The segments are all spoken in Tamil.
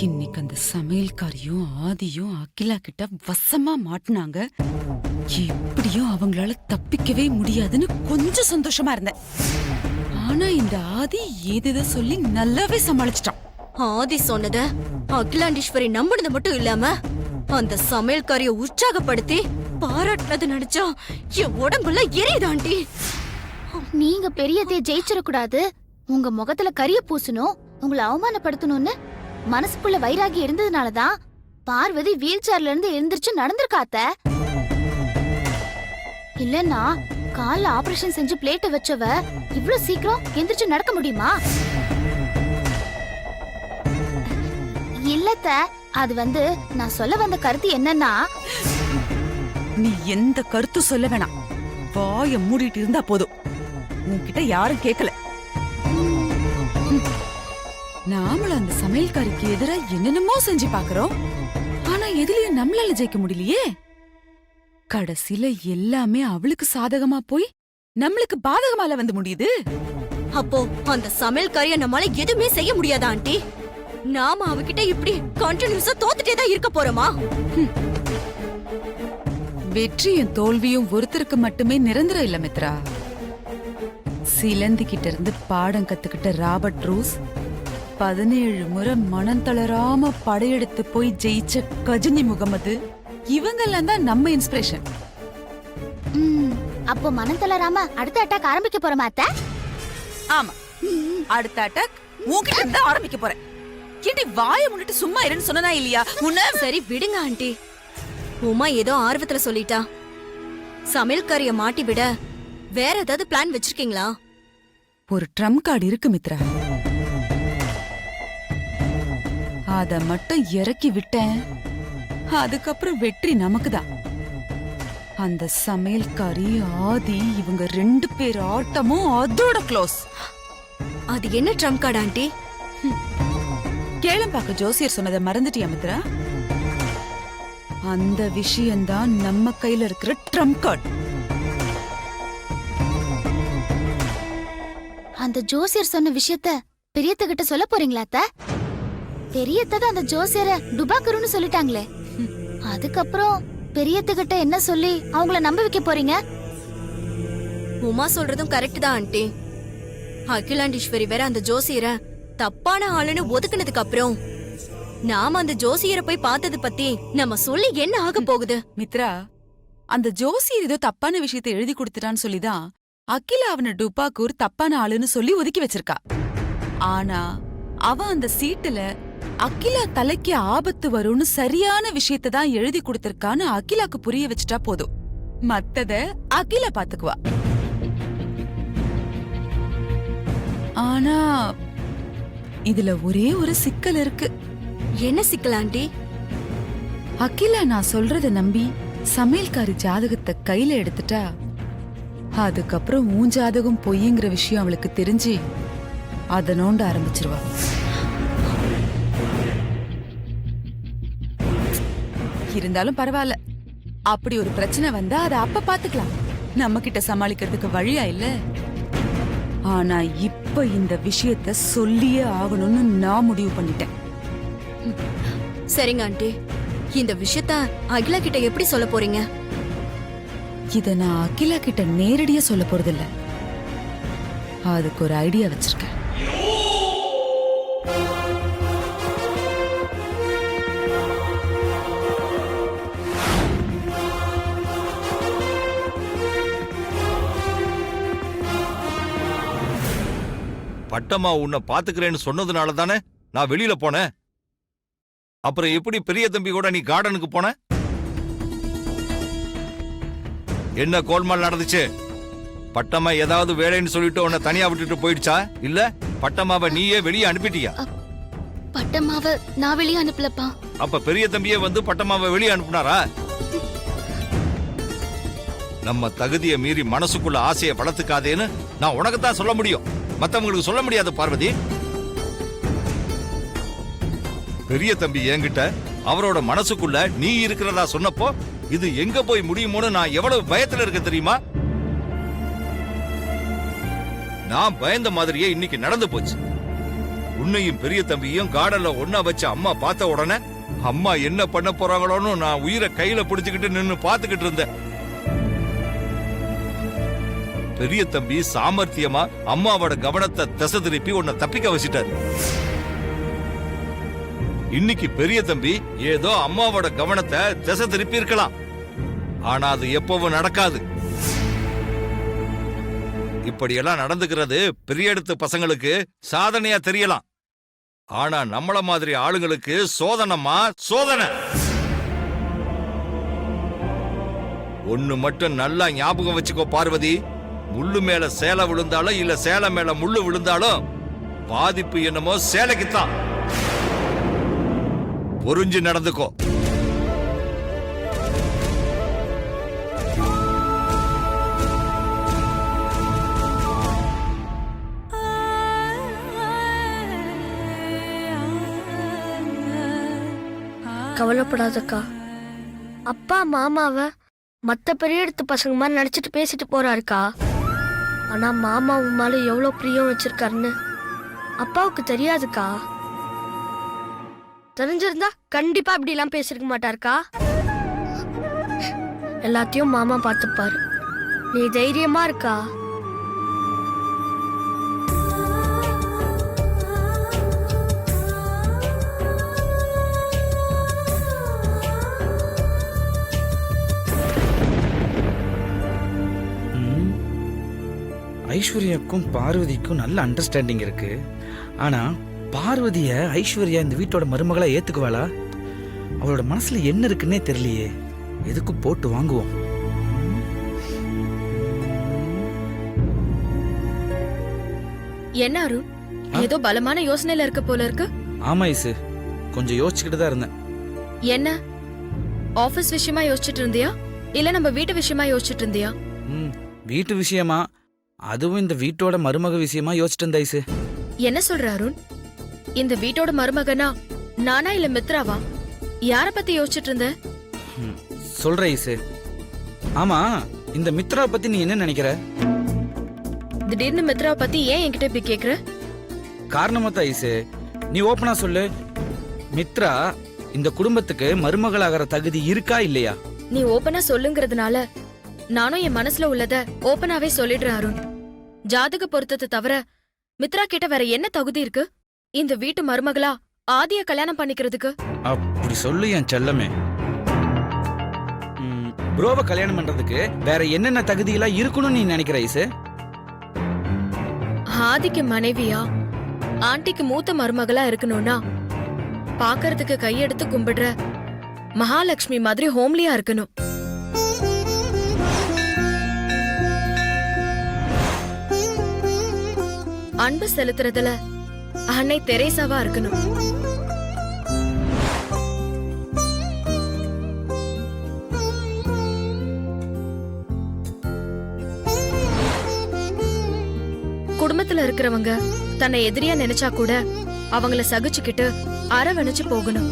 இன்னைக்கு அந்த சமையல்காரியும் ஆதியும் அகிலா கிட்ட வசமா மாட்டினாங்க. எப்படியும் அவங்களால தப்பிக்கவே முடியாதுன்னு கொஞ்சம் சந்தோஷமா இருந்தேன். ஆனா இந்த ஆதி ஏதேதோ சொல்லி நல்லாவே சமாளிச்சிட்டான். ஆதி சொன்னத அகிலாண்டீஸ்வரி நம்பினது மட்டும் இல்லாம அந்த சமையல்காரிய உற்சாகப்படுத்தி பாராட்டினது நினைச்சா என் உடம்புல எரியுது ஆண்டி. நீங்க பெரியதே ஜெயிச்சிடக்கூடாது, உங்க முகத்துல கரிய பூசணும், உங்களை அவமானப்படுத்தணும்னு மனசுக்குள்ள வைராகி இருந்ததுனாலதான் பார்வதி வீல் சேர்ல இருந்து எழுந்திருச்சு நடந்திருக்காத்த. இல்லன்னா கால்ல ஆபரேஷன் செஞ்சு பிளேட்ட வச்சவ இவ்ளோ சீக்கிரம் எந்திரிச்சு நடக்க முடியுமா? இல்லத்த, அது நான் சொல்ல வந்த கருத்து என்னன்னா, நீ எந்த கருத்து சொல்ல வேணாம், வாய மூடிட்டு இருந்தா போதும். உன்கிட்ட யாரும் கேட்கல. நாமளும் அந்த சமையல்காரிக்கு எதிரா என்னென்னமோ செஞ்சு பாக்குறோம். ஆனா எதுலயும் நம்மளால ஜெயிக்க முடியலையே. கடைசியில எல்லாமே அவளுக்கு சாதகமா போய் நம்மளுக்கு பாதகமால வந்து முடியுது. அப்போ அந்த சமையல்காரிய நம்மளால எதுவுமே செய்ய முடியாதா ஆண்டி? நாம அவகிட்ட இப்படி கண்டினியூஸா தோத்துட்டே தான் இருக்க போறோமா? வெற்றியும் தோல்வியும் ஒருத்தருக்கு மட்டுமே நிரந்தரம் இல்ல மித்ரா. சிலந்தி கிட்ட இருந்து பாடம் கத்துக்கிட்ட ராபர்ட் ரூஸ், 17 முறை மனம் தளராம படையெடுத்து போய் ஜெயிச்ச கஜினி முகமது, இவங்கெல்லாம் தான் நம்ம இன்ஸ்பிரேஷன். அப்போ மனம் தளராம அடுத்த அட்டாக் ஆரம்பிக்க போறோமா அத்தை? ஆமா, அடுத்த அட்டாக் உன்கிட்ட இருந்து ஆரம்பிக்க போறேன். கேட்டி வாய முன்னிட்டு சும்மா இருன்னு சொன்னா இல்லையா? சரி விடுங்க ஆண்டி. உமா ஏதோ ஆர்வத்துல சொல்லிட்டா. சமையல்காரிய மாட்டி விட வேற ஏதாவது பிளான் வச்சிருக்கீங்களா? ஒரு ட்ரம் கார்டு இருக்கு மித்ரா, அத மட்டும் இறக்கி விட்டேன். அதுக்கப்புறம் வெற்றி நமக்குதான். அந்த சமையல்காரி ஆதி இவங்க 2 பேர் ஆட்டமும் அதோட க்ளோஸ். அது என்ன ட்ரம் கார்டு ஆண்டி? கேளம்பாக்க ஜோசியர் சொன்னதை மறந்துட்டியா மித்ரா? அந்த விஷயம்தான் நம்ம கையில இருக்கிற ட்ரம் கார்டு. அந்த ஜோசியர் சொன்ன விஷயத்த பெரியத்த கிட்ட சொல்ல போறீங்களா அத்தை? பெரியத்த அந்த ஜோசியரை டுபாக்குருன்னு சொல்லிட்டாங்களே, அதுக்கப்புறம் பெரியத்த கிட்ட என்ன சொல்லி அவங்கள நம்ப வைக்க போறீங்க? உமா சொல்றதும் கரெக்ட் தான் ஆண்டி. அகிலாண்டீஸ்வரி வேற அந்த ஜோசியரை தப்பான ஆளுன்னு ஒதுக்குனதுக்கு அப்புறம் நாம அந்த ஜோசியரை போய் பார்த்தது பத்தி நம்ம சொல்லி என்ன ஆக போகுது? மித்ரா, அந்த ஜோசியர் ஏதோ தப்பான விஷயத்தை எழுதி கொடுத்துட்டான்னு சொல்லிதான் அகிலா அவன டுபாக்கூர் தப்பான ஆளுன்னு சொல்லி ஒதுக்கி வச்சிருக்கா. ஆனா அவ அந்த சீட்டுல அகிலா தலைக்கு ஆபத்து வரும்னு சரியான விஷயத்தை தான் எழுதி கொடுத்திருக்கான்னு அகிலாக்கு புரிய வச்சுட்டா போதும். மத்தத அகிலா பாத்துக்குவா. ஆனா இதுல ஒரே ஒரு சிக்கல் இருக்கு. என்ன சிக்கல் ஆண்டி? அகிலா நான் சொல்றத நம்பி சமையல்காரி ஜாதகத்தை கையில எடுத்துட்டா, அதுக்கப்புறம் உன் ஜாதகம் பொய்ங்கிற விஷயம் அவளுக்கு தெரிஞ்சு அத நோண்ட ஆரம்பிச்சிருவா. இருந்தாலும் பரவாயில்ல, அப்படி ஒரு பிரச்சனை வந்தா அதை அப்ப பாத்துக்கலாம். நம்ம கிட்ட சமாளிக்கிறதுக்கு வழியா இல்ல. ஆனா இப்ப இந்த விஷயத்த சொல்லியே ஆகணும்னு நான் முடிவு பண்ணிட்டேன். சரிங்க ஆண்டி, இந்த விஷயத்த அகிலா கிட்ட எப்படி சொல்ல போறீங்க? இத நான் அகிலா கிட்ட நேரடியா சொல்ல போறதில்ல. அதுக்கு ஒரு ஐடியா வச்சிருக்கேன். பட்டம்மா உன்னை பாத்துக்கிறேன்னு சொன்னதுனால தானே நான் வெளியில போனேன். அப்புறம் எப்படி பெரிய தம்பி கூட நீ கார்டனுக்கு போன? என்ன கோல்மால் நடந்துச்சு? பட்டம்மா ஏதாவது வேலைன்னு சொல்லிட்டு உன்னை தனியா விட்டுட்டு போயிடுச்சா? இல்ல பட்டம்மாவை நீயே வெளியே அனுப்பிட்டியா? பட்டம்மாவை நான் வெளியே அனுப்பலப்பா. அப்ப பெரிய தம்பியே வந்து பட்டம்மாவை வெளியே அனுப்புனாரா? நம்ம தகுதியை மீறி மனசுக்குள்ள ஆசையை வளர்த்துக்காதேன்னு நான் உனக்கு தான் சொல்ல முடியும், மத்தவங்களுக்கு சொல்ல முடியாது பார்வதி. பெரிய தம்பி என்கிட்ட அவரோட மனசுக்குள்ள நீ இருக்கிறதா சொன்னப்போ இது எங்க போய் முடியுமோன்னு நான் எவ்வளவு பயத்துல இருக்க தெரியுமா? நான் பயந்த மாதிரியே இன்னைக்கு நடந்து போச்சு. உன்னையும் பெரிய தம்பியும் கார்டன்ல ஒன்னா வச்சு அம்மா பார்த்த உடனே அம்மா என்ன பண்ண போறாங்களோன்னு நான் உயிரை கையில பிடிச்சுக்கிட்டு நின்னு பாத்துக்கிட்டு இருந்தேன். பெரிய தம்பி சாமர்த்தியமா அம்மாவோட கவனத்தை திசை திருப்பி உன்னை தப்பிக்க வச்சிட்டாரு. இன்னைக்கு பெரிய தம்பி ஏதோ அம்மாவோட கவனத்தை திசை திருப்பி இருக்கலாம், ஆனா அது எப்பவும் நடக்காது. இப்படியெல்லாம் நடந்துக்கிறது பெரிய இடத்து பசங்களுக்கு சாதனையா தெரியலாம், ஆனா நம்மள மாதிரி ஆளுங்களுக்கு சோதனைமா சோதனை. ஒண்ணு மட்டும் நல்லா ஞாபகம் வச்சுக்கோ பார்வதி, முள்ளு மேல சேலை விழுந்தாலும் இல்ல சேலை மேல முள்ளு விழுந்தாலும் பாதிப்பு என்னமோ சேலைக்குத்தான். புரிஞ்சு நடந்துக்கோ. கவலைப்படாதக்கா. அப்பா மாமாவை மத்த பெரிய இடத்து பசங்க மாதிரி நடிச்சிட்டு பேசிட்டு போறாருக்கா. ஆனா மாமா உன் மேல எவ்வளவு பிரியம் வச்சிருக்காருன்னு அப்பாவுக்கு தெரியாதுக்கா. தெரிஞ்சிருந்தா கண்டிப்பா அப்படி எல்லாம் பேசிருக்க மாட்டாருக்கா. எல்லாத்தையும் மாமா பார்த்துப்பாரு. நீ தைரியமா இருக்கா. ஐஸ்வர்யாக்கும் பார்வதிக்கும் நல்ல அண்டர்ஸ்டாண்டிங் இருக்கு. ஆனா பார்வதிய ஐஸ்வர்யா இந்த வீட்டோட மருமகளா ஏத்துக்குவாளா? அவளோட மனசுல என்ன இருக்குன்னே தெரியலையே. எதுக்கு போட்டு வாங்குவோம். என்ன அருண், ஏதோ பலமான யோசனையில இருக்க போல இருக்கு. ஆமா ஐசு, கொஞ்சம் யோசிச்சுக்கிட்டு தான் இருந்தேன். என்ன, ஆபீஸ் விஷயமா யோசிச்சுட்டு இருந்தியா இல்ல நம்ம வீட்டு விஷயமா யோசிச்சுட்டு இருந்தியா? வீட்டு விஷயமா, அதுவும் இந்த வீட்டோட மருமக விஷயமா யோசிச்சுட்டு இருந்த ஐசு. என்ன சொல்ற அருண்? இந்த வீட்டோட மருமகனா நானா இல்ல மித்ராவா? யார பத்தி யோசிச்சுட்டு இருந்த? சொல்ற ஐசு. ஆமா, இந்த மித்ரா பத்தி நீ என்ன நினைக்கிற? திடீர்னு மித்ராவை பத்தி ஏன் என்கிட்ட இப்படி கேக்குற? காரணமா தான் ஐசு, நீ ஓப்பனா சொல்லு. மித்ரா இந்த குடும்பத்துக்கு மருமகளாகிற தகுதி இருக்கா இல்லையா? நீ ஓப்பனா சொல்லுங்கிறதுனால நானும் என் மனசுல உள்ளத ஓப்பனாவே சொல்லிடுறேன் அருண். ஜாதக பொருத்தத்தை தவிர மித்ரா கிட்ட வேற என்ன தகுதி இருக்கு இந்த வீட்டு மருமகளா ஆதிய கல்யாணம் பண்ணிக்கிறதுக்கு? அப்படி சொல்லு என் செல்லமே. ப்ரோவை கல்யாணம் பண்றதுக்கு வேற என்னென்ன தகுதியெல்லாம் இருக்கணும்னு நீ நினைக்கிற ஐசு? ஆதிக்கு மனைவியா ஆண்டிக்கு மூத்த மருமகளா இருக்கணும்னா பாக்கறதுக்கு கையெடுத்து கும்பிடுற மகாலட்சுமி மாதிரி ஹோம்லியா இருக்கணும். அன்பு செலுத்துறதுல அன்னை தெரேசாவா இருக்கணும். குடும்பத்துல இருக்கிறவங்க தன்னை எதிரியா நினைச்சா கூட அவங்கள சகிச்சுக்கிட்டு அரவணைச்சு போகணும்.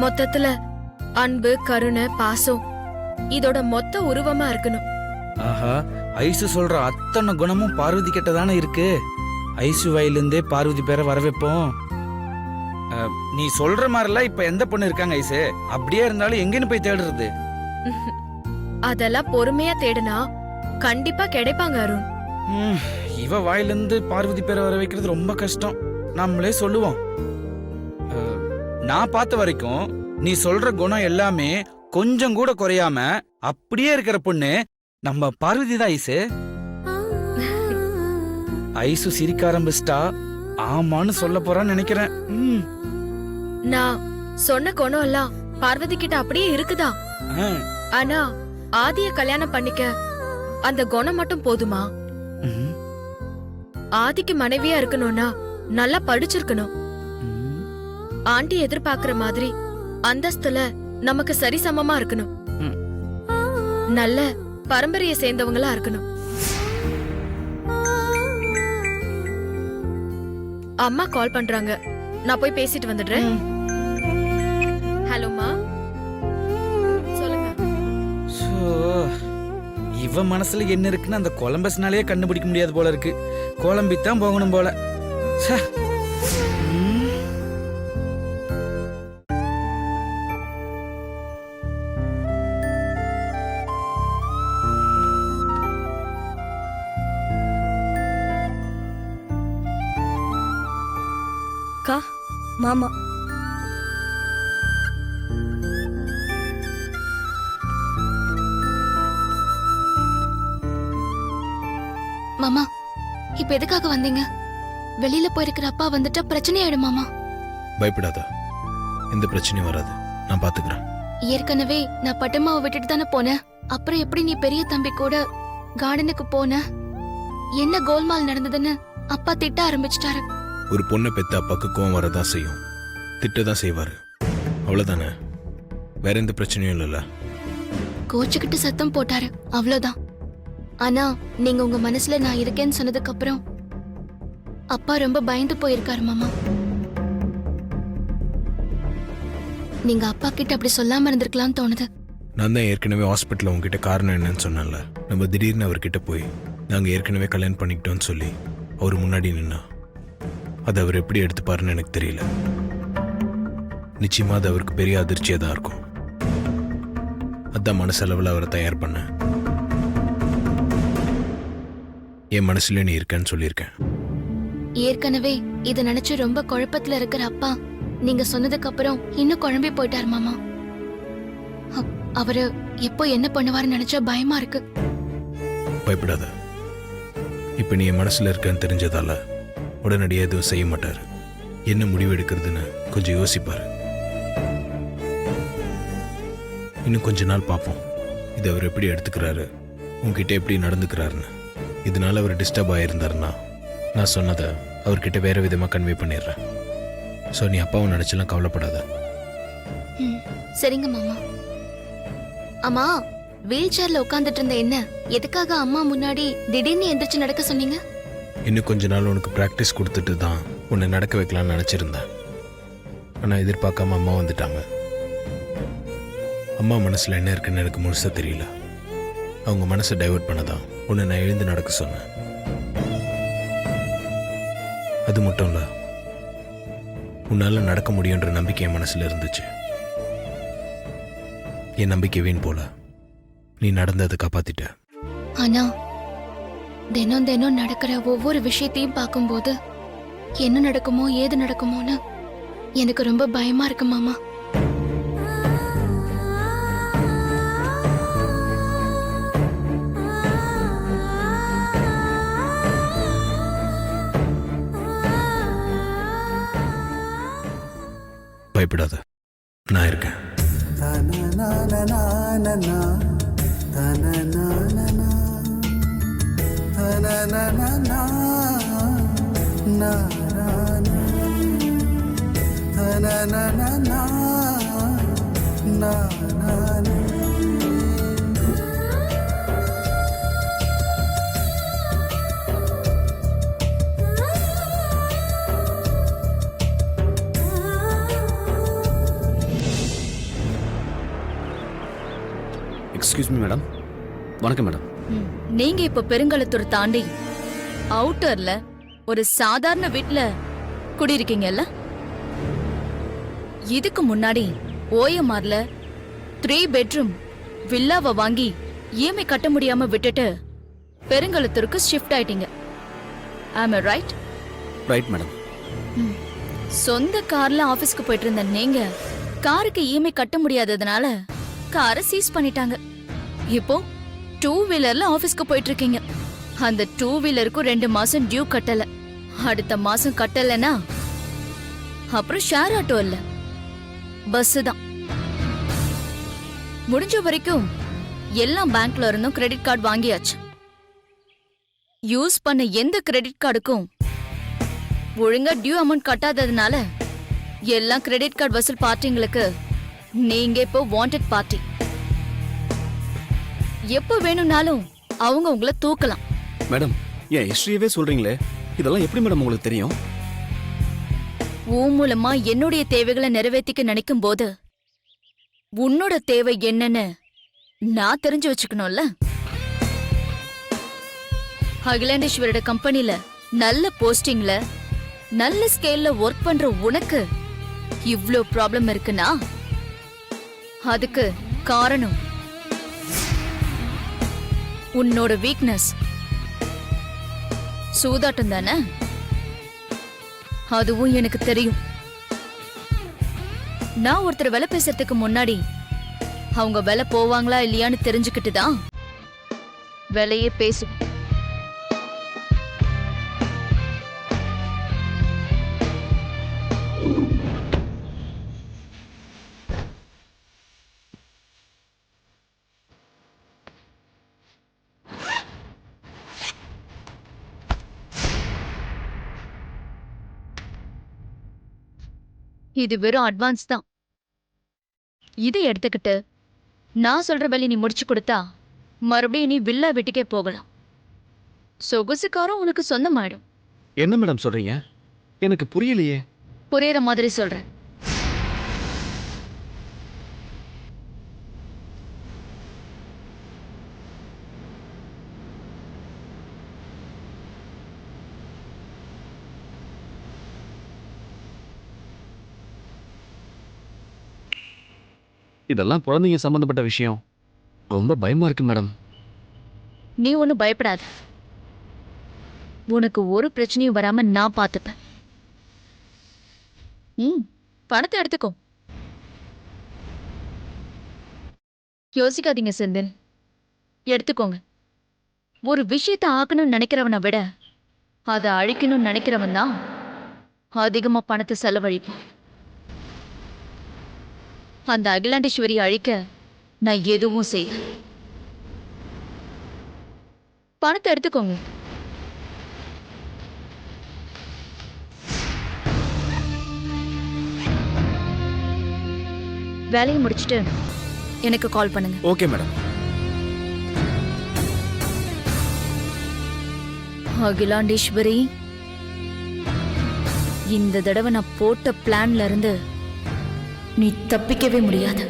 மொத்தத்துல அன்பு, கருணை, பாசம் இதோட மொத்த உருவமா இருக்கணும். ஆஹா, ஐசு சொல்ற அத்தனை குணமும் பார்வதி கிட்ட தானே இருக்கு. ஐசு வாயிலிருந்தே பார்வதி பேரை வர வைப்போம். நீ சொல்ற மாதிரிலாம் இப்ப எந்த பொண்ணு இருக்காங்க ஐசு? அப்படியே இருந்தாலும் எங்கன்னு போய் தேடுறது? அதெல்லாம் பொறுமையா தேடுனா கண்டிப்பா கிடைப்பாங்க அருண். இவ வாயிலிருந்து பார்வதி பேரை வர வைக்கிறது ரொம்ப கஷ்டம். நம்மளே சொல்லுவோம். நான் பார்த்த வரைக்கும் நீ சொல்ற குணம் எல்லாமே கொஞ்சம் கூட குறையாம அப்படியே இருக்கிற பொண்ணு நம்ம பார்வதி தான் ஐசு. ஐசு சிரிக்க ஆரம்பிச்சிட்டா ஆமான்னு சொல்ல போறான்னு நினைக்கிறேன். நான் சொன்ன குணம் எல்லாம் பார்வதி கிட்ட அப்படியே இருக்குதா? ஆனா ஆதிய கல்யாணம் பண்ணிக்க அந்த குணம் மட்டும் போதுமா? ஆதிக்கு மனைவியா இருக்கணும்னா நல்லா படிச்சிருக்கணும். ஆண்டி எதிர்பார்க்கிற மாதிரி அந்தஸ்துல நமக்கு சரிசமமா இருக்கணும். நல்ல பரம்பரையை சேர்ந்தவங்களா இருக்கணும். அம்மா கால் பண்றாங்க, நான் போய் பேசிட்டு வந்துடுறேன். ஹலோமா, சொல்லுங்க. ஸோ இவ மனசுல என்ன இருக்குன்னு அந்த கொலம்பஸ்னாலே கண்டுபிடிக்க முடியாது போல இருக்கு. குழம்பித்தான் போகணும் போல. ச்சே. ம். அக்கா மாமா மாமா இப்ப எதுக்காக வந்தீங்க? வெளியில போயிருக்கிற அப்பா வந்துட்டா பிரச்சனை ஆயிடும் மாமா. பயப்படாத, எந்த பிரச்சனையும் வராது, நான் பாத்துக்கிறேன். ஏற்கனவே நான் பட்டம்மாவை விட்டுட்டு தானே போனேன். அப்புறம் எப்படி நீ பெரிய தம்பி கூட கார்டனுக்கு போன? என்ன கோல்மால் நடந்ததுன்னு அப்பா திட்ட ஆரம்பிச்சிட்டாரு. ஒரு பொண்ணை பெத்த அப்பாக்கு கோவம் வரதான் செய்யும், திட்டதான் செய்வாரு, அவ்வளவுதானே. வேற எந்த பிரச்சனையும் இல்லைல்ல. கோச்சுக்கிட்டு சத்தம் போட்டாரு, அவ்வளவுதான். ஆனா நீங்க உங்க மனசுல நான் இருக்கேன்னு சொன்னதுக்கு அப்புறம் அப்பா ரொம்ப பயந்து போயிருக்காரு மாமா. நீங்க அப்பா கிட்ட அப்படி சொல்லாம இருந்திருக்கலாம்னு தோணுது. நான் தான் ஏற்கனவே ஹாஸ்பிட்டல் உங்ககிட்ட காரணம் என்னன்னு சொன்னேன்ல. நம்ம திடீர்னு அவர்கிட்ட போய் நாங்க ஏற்கனவே கல்யாணம் பண்ணிக்கிட்டோம்னு சொல்லி அவர் முன்னாடி நின்னா அதை அவர் எப்படி எடுத்துப்பாருன்னு எனக்கு தெரியல. நிச்சயமா அது அவருக்கு பெரிய அதிர்ச்சியா தான் இருக்கும். அதான் மனசளவில் அவரை தயார் பண்ண. என் மனசுல நீ இருக்கேன்னு சொல்லியிருக்கேன். ஏற்கனவே இத நினைச்சு ரொம்ப குழப்பத்துல இருக்கிற அப்பா நீங்க சொன்னதுக்கு அப்புறம் இன்னும் குழம்பி போயிட்டாரு மாமா. அவரு எப்போ என்ன பண்ணுவாருன்னு நினைச்சா பயமா இருக்கு. பயப்படாத, இப்ப நீ என் மனசுல இருக்கன்னு தெரிஞ்சதால உடனடியாக எதுவும் செய்ய மாட்டாரு. என்ன முடிவு எடுக்கிறதுன்னு கொஞ்சம் யோசிப்பாரு. இன்னும் கொஞ்ச நாள் பார்ப்போம் இது அவர் எப்படி எடுத்துக்கிறாரு, உங்ககிட்ட எப்படி நடந்துக்கிறாருன்னு. இதனால அவர் டிஸ்டர்ப் ஆயிருந்தாருன்னா நான் சொன்னதை அவர்கிட்ட வேற விதமாக கன்வே பண்ணிடுறேன். ஸோ நீ அப்பாவை நினைச்செல்லாம் கவலைப்படாத. சரிங்க மாமா. அம்மா, வீல் சேர்ல உட்காந்துட்டு இருந்த என்ன எதுக்காக அம்மா முன்னாடி திடீர்னு எந்திரிச்சு நடக்க சொன்னீங்க? இன்னும் கொஞ்ச நாள் உனக்கு ப்ராக்டிஸ் கொடுத்துட்டு தான் உன்னை நடக்க வைக்கலாம்னு நினச்சிருந்தேன். ஆனால் எதிர்பார்க்காம அம்மா வந்துட்டாங்க. அம்மா மனசில் என்ன இருக்குன்னு எனக்கு முழுசாக தெரியல. அவங்க மனசை டைவர்ட் பண்ணதான் உன்னை நான் எழுந்து நடக்க சொன்னேன். அது மட்டும் இல்லை, உன்னால் நடக்க முடியுன்ற நம்பிக்கை என் மனசில் இருந்துச்சு. என் நம்பிக்கை வீண் போல, நீ நடந்ததை காப்பாத்திட்ட. ஆனா தினம் தினம் நடக்கிற ஒவ்வொரு விஷயத்தையும் பார்க்கும்போது என்ன நடக்குமோ ஏது நடக்குமோன்னு எனக்கு ரொம்ப பயமா இருக்கு மாமா. பயப்படாத, நான் இருக்கேன். Excuse me madam. வணக்கம் மேடம். நீங்க இப்ப பெருங்கலத்தூர் தாண்டி அவுட்டர்ல ஒரு சாதாரண வீட்ல குடியிருக்கீங்கல்ல? இதுக்கு முன்னாடி ஓஎம்ஆர்ல 3 பெட்ரூம் வில்லாவை வாங்கி இஎம்ஐ கட்ட முடியாம விட்டுட்டு பெருங்கலத்தூருக்கு ஷிஃப்ட் ஆயிட்டீங்க. ஆம் ஐ ரைட்? Right madam. சொந்த கார்ல ஆபீஸ்க்கு போயிட்டு இருந்த நீங்க காருக்கு இஎம்ஐ கட்ட முடியாததுனால காரை சீஸ் பண்ணிட்டாங்க. இப்போ 2 வீலர்ல ஆபீஸ்க்கு போயிட்டு இருக்கீங்க. அந்த 2 வீலருக்கும் 2 மாசம் டியூ கட்டல. அடுத்த மாசம் கட்டலனா அப்புறம் ஷேர் ஆட்டோ இல்ல, பஸ் தான். முடிஞ்ச வரைக்கும் எல்லாம் பேங்க்ல இருந்தும் கிரெடிட் கார்டு வாங்கியாச்சு. யூஸ் பண்ண எந்த கிரெடிட் கார்டுக்கும் ஒழுங்கா டியூ அமௌண்ட் கட்டாததுனால எல்லா கிரெடிட் கார்டு வசூல் பார்ட்டிங்களுக்கு நீங்க இப்போ வாண்டட் பார்ட்டி. எப்ப வேணும்னாலும் அவங்க உங்களை தூக்கலாம். மேடம், ஏன் ஹிஸ்டரியவே சொல்றீங்களே, இதெல்லாம் எப்படி மேடம் உங்களுக்கு தெரியும்? உன் மூலமா என்னுடைய தேவைகளை நிறைவேற்றிக்க நினைக்கும் போது உன்னோட தேவை என்னன்னு நான் தெரிஞ்சு வச்சுக்கணும்ல. அகிலாண்டேஸ்வரோட கம்பெனில நல்ல போஸ்டிங்ல நல்ல ஸ்கேல்ல ஒர்க் பண்ற உனக்கு இவ்ளோ ப்ராப்ளம் இருக்குன்னா அதுக்கு காரணம் உன்னோட வீக்னஸ் சூதாட்டம் தானே? அதுவும் எனக்கு தெரியும். நான் ஒருத்தர் வேலை பேசுறதுக்கு முன்னாடி அவங்க வேலை போவாங்களா இல்லையான்னு தெரிஞ்சுக்கிட்டு தான் வேலையே பேசு. இது வெறும் அட்வான்ஸ் தான். இதை எடுத்துக்கிட்டு நான் சொல்ற வேலையை நீ முடிச்சு கொடுத்தா மறுபடியும் நீ வில்லா வீட்டுக்கே போகலாம். சொகுசுக்காரும் உனக்கு சொந்தமாயிடும். என்ன மேடம் சொல்றீங்க? எனக்கு புரியலையே. புரியற மாதிரி சொல்றேன். இதெல்லாம் குழந்தைங்க சம்பந்தப்பட்ட விஷயம். ரொம்ப பயமா இருக்கு மேடம். நீ ஒன்னும் பயப்படாத. உனக்கு ஒரு பிரச்சனையும் வராம நான் பார்த்துப்பேன். பணத்தை எடுத்துக்கோ. யோசிக்காதீங்க செந்தில், எடுத்துக்கோங்க. ஒரு விஷயத்தை ஆக்கணும்னு நினைக்கிறவனை விட அதை அழிக்கணும்னு நினைக்கிறவன் தான் அதிகமா பணத்தை செலவழிப்பான். அந்த அகிலாண்டேஸ்வரி அழிக்க நான் எதுவும் செய்ய. பணத்தை எடுத்துக்கோங்க. வேலையை முடிச்சிட்டு எனக்கு கால் பண்ணுங்க. Okay madam. அகிலாண்டேஸ்வரி, இந்த தடவை நான் போட்ட பிளான்ல இருந்து நீ தப்பிக்கவே முடியாது.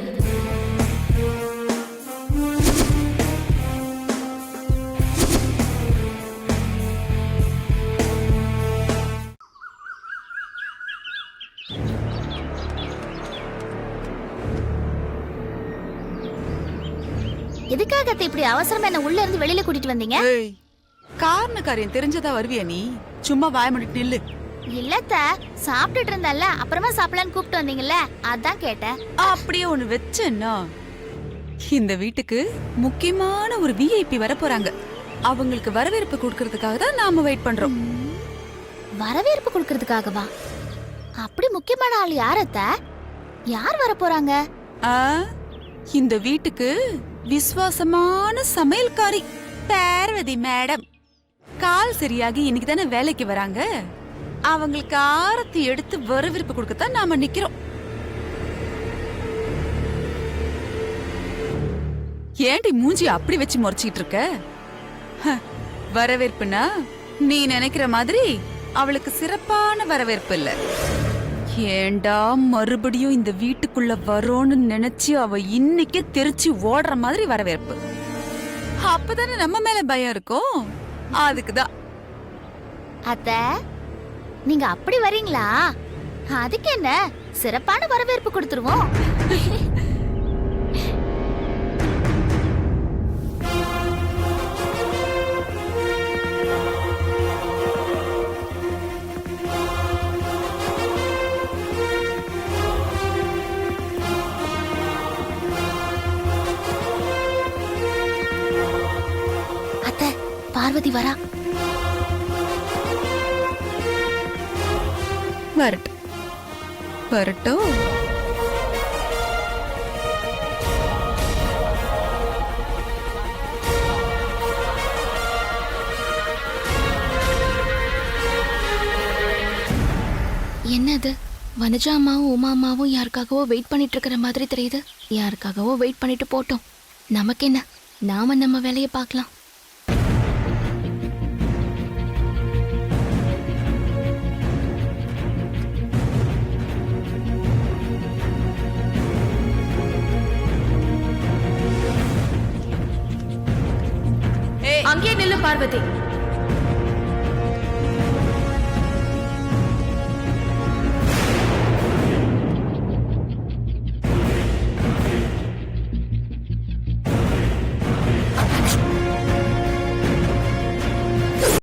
எதுக்காக அத்தை இப்படி அவசரமா என்ன உள்ள இருந்து வெளியில கூட்டிட்டு வந்தீங்க? காரண காரியம் தெரிஞ்சதா வருவியா நீ? சும்மா வாய மூடிட்டு நில்லு. இல்லத்த, சாப்பிட்டுட்டு இருந்தல்ல, அப்புறமா சாப்பிடலான்னு கூப்பிட்டு வந்தீங்கல்ல, அதான் கேட்டேன். அப்படியே ஒண்ணு வச்சேன்னா, இந்த வீட்டுக்கு முக்கியமான ஒரு விஐபி வர போறாங்க. அவங்களுக்கு வரவேற்பு கொடுக்கறதுக்காக தான் நாம வெயிட் பண்றோம். வரவேற்பு கொடுக்கறதுக்காகவா? அப்படி முக்கியமான ஆள் யார் அத்த? யார் வர போறாங்க? ஆ, இந்த வீட்டுக்கு விசுவாசமான சமையல்காரி பார்வதி மேடம். கால் சரியாகி இன்னைக்கு தானே வேலைக்கு வராங்க. அவங்களுக்கு ஆரத்தி எடுத்து வரவேற்பு கொடுக்கத்தான் நாம நிக்கிறோம். ஏண்டி மூஞ்சி அப்படி வச்சு முறைச்சிட்டு இருக்க? வரவேற்புனா நீ நினைக்கிற மாதிரி அவளுக்கு சிறப்பான வரவேற்பு இல்ல. ஏண்டா மறுபடியும் இந்த வீட்டுக்குள்ள வரோன்னு நினைச்சு அவ இன்னைக்கே தெரிச்சு ஓடுற மாதிரி வரவேற்பு. அப்பதானே நம்ம மேல பயம் இருக்கும். அதுக்குதான். அத்த, நீங்க அப்படி வரீங்களா? அதுக்கு என்ன, சிறப்பான வரவேற்பு கொடுத்துருவோம். அத்த, பார்வதி வரா. வரட்டும் வரட்டும். என்னது, வனஜா அம்மாவும் உமா அம்மாவும் யாருக்காகவோ வெயிட் பண்ணிட்டு இருக்கிற மாதிரி தெரியுது. யாருக்காகவோ வெயிட் பண்ணிட்டு போட்டோம். நமக்கு என்ன, நாம நம்ம வேலையை பார்க்கலாம். அங்கே நில்லு பார்வதி.